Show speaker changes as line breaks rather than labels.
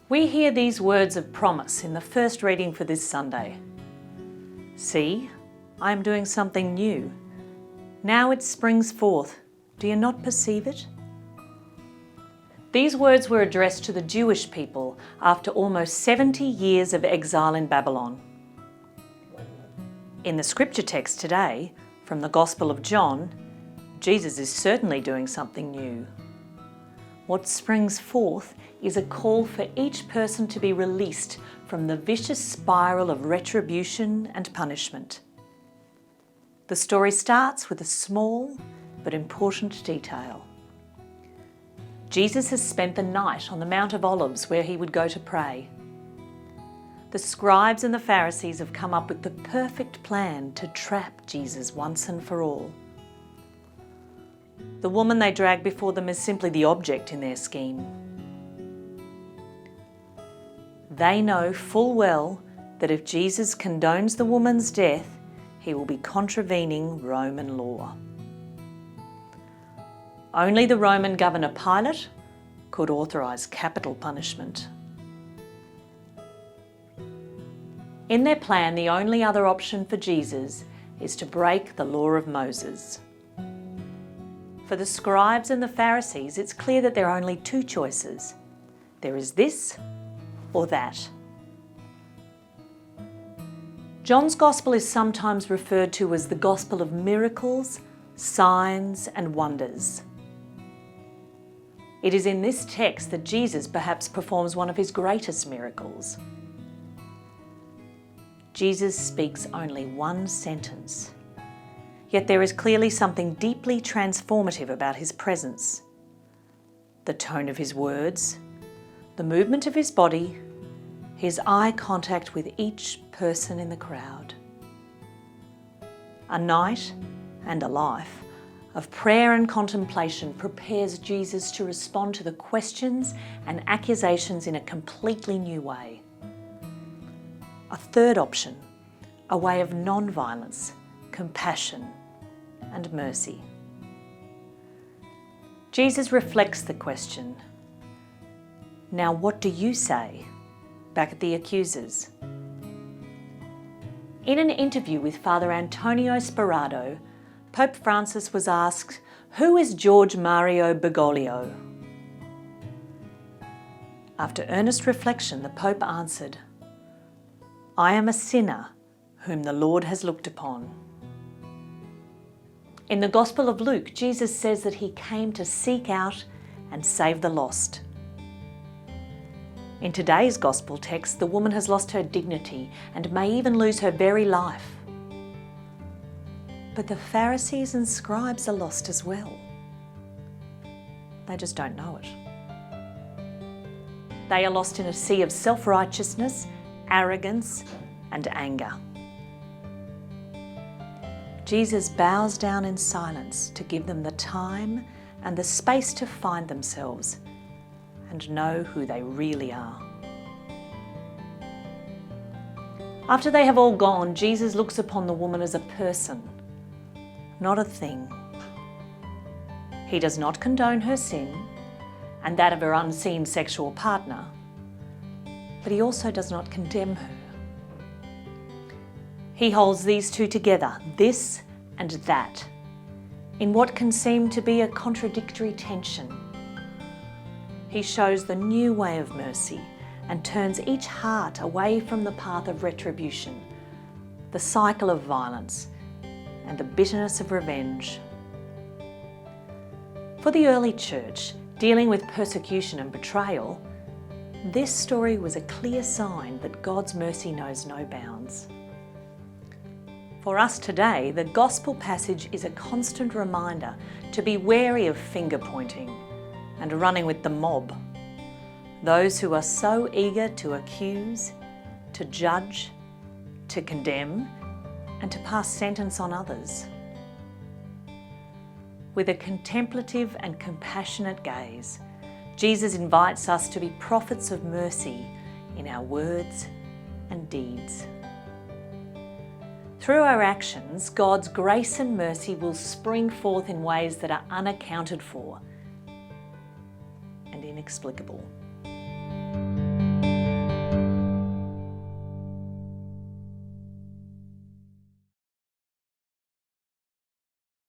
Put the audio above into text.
We hear these words of promise in the first reading for this Sunday. See, I am doing something new. Now it springs forth. Do you not perceive it? These words were addressed to the Jewish people after almost 70 years of exile in Babylon. In the scripture text today, from the Gospel of John, Jesus is certainly doing something new. What springs forth is a call for each person to be released from the vicious spiral of retribution and punishment. The story starts with a small but important detail. Jesus has spent the night on the Mount of Olives where he would go to pray. The scribes and the Pharisees have come up with the perfect plan to trap Jesus once and for all. The woman they drag before them is simply the object in their scheme. They know full well that if Jesus condones the woman's death, he will be contravening Roman law. Only the Roman governor Pilate could authorise capital punishment. In their plan, the only other option for Jesus is to break the law of Moses. For the scribes and the Pharisees, it's clear that there are only two choices. There is this or that. John's Gospel is sometimes referred to as the Gospel of miracles, signs and wonders. It is in this text that Jesus perhaps performs one of his greatest miracles. Jesus speaks only one sentence. Yet there is clearly something deeply transformative about his presence. The tone of his words, the movement of his body, his eye contact with each person in the crowd. A night and a life of prayer and contemplation prepares Jesus to respond to the questions and accusations in a completely new way. A third option, a way of non-violence, compassion and mercy. Jesus reflects the question, "Now what do you say?" back at the accusers. In an interview with Father Antonio Sperado, Pope Francis was asked, "Who is George Mario Bergoglio?" After earnest reflection, the Pope answered, "I am a sinner whom the Lord has looked upon." In the Gospel of Luke, Jesus says that he came to seek out and save the lost. In today's Gospel text, the woman has lost her dignity and may even lose her very life. But the Pharisees and scribes are lost as well. They just don't know it. They are lost in a sea of self-righteousness, arrogance, and anger. Jesus bows down in silence to give them the time and the space to find themselves and know who they really are. After they have all gone, Jesus looks upon the woman as a person, not a thing. He does not condone her sin and that of her unseen sexual partner, but he also does not condemn her. He holds these two together, this and that, in what can seem to be a contradictory tension. He shows the new way of mercy and turns each heart away from the path of retribution, the cycle of violence, and the bitterness of revenge. For the early church, dealing with persecution and betrayal, this story was a clear sign that God's mercy knows no bounds. For us today, the Gospel passage is a constant reminder to be wary of finger-pointing and running with the mob, those who are so eager to accuse, to judge, to condemn, and to pass sentence on others. With a contemplative and compassionate gaze, Jesus invites us to be prophets of mercy in our words and deeds. Through our actions, God's grace and mercy will spring forth in ways that are unaccounted for and inexplicable.